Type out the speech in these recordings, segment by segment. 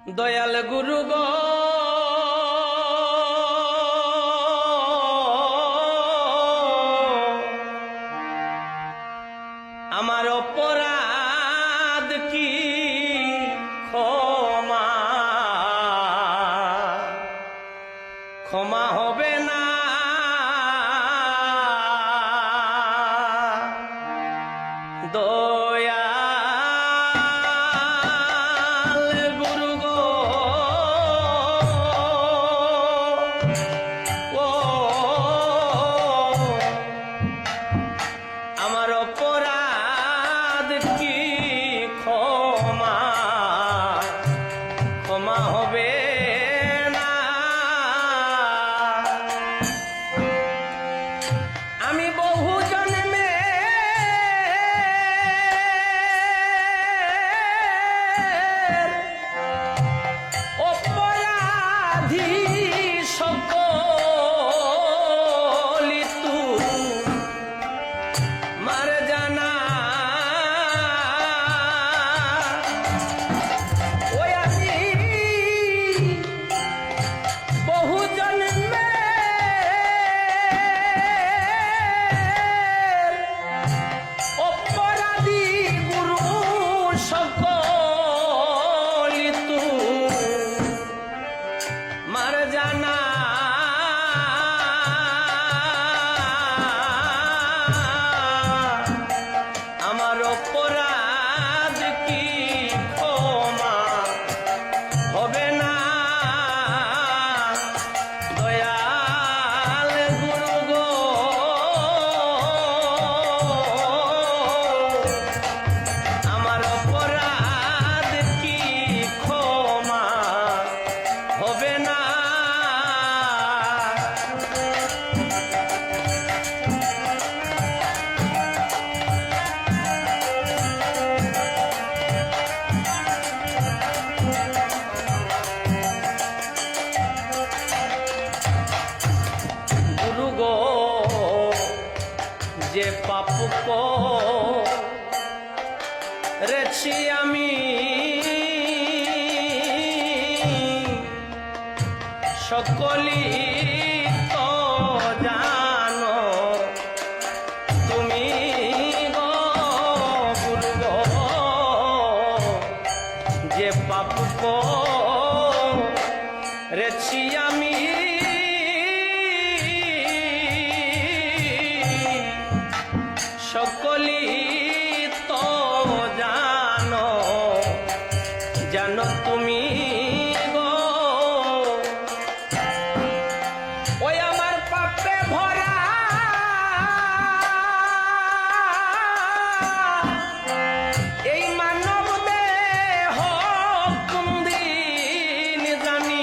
দয়াল গুরু গো আমার অপরাধ কি ক্ষমা ক্ষমা হবে না দয়াল গুরু গো ও আমার অপরাধ কি ক্ষমা ক্ষমা হবে না আমি বহু জন্মে অপরাধী সকলি মার জানা ওই আমি বহু জন্মে অপরাধী গুরু সকলি মার জানা আমার অপরাধ কি ক্ষমা হবে না দয়াল গুরু গো আমার অপরাধ কি ক্ষমা হবে না গুরু গো যে পাপ করেছি আমি সকলি তো জানো তুমি গো গুরু গো যে পাপ করেছি আমি সকলি তো জানো জানো তুমি গো ওই আমার পাপে ভরা এই মানব দেহ কোনদিন জানি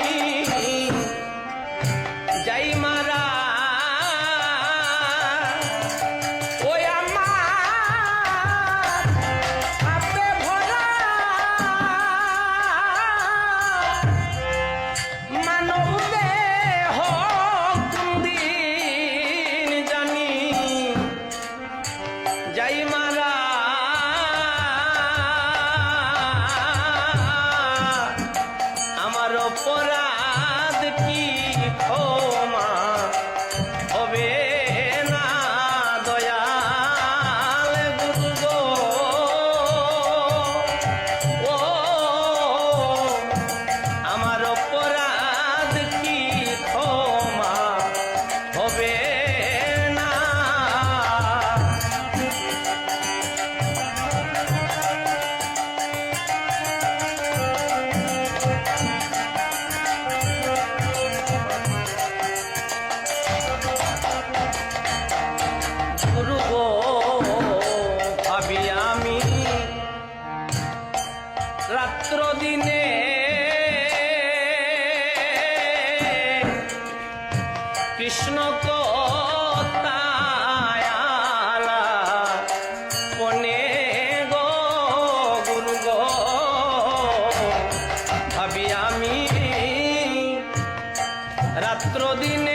যাই মারা ওই আমার পাপে ভরা মানব দেহ কোনদিন জানি যাই মারা আমার অপরাধ কি ক্ষমা হবে না দয়াল গুরু গো ও আমার অপরাধ কি ক্ষমা হবে না গুরু গো ভাবি আমি রাত্র দিনে কৃষ্ণ কথায়ালা পনে গো গুরু গো ভাবি আমি রাত্র দিনে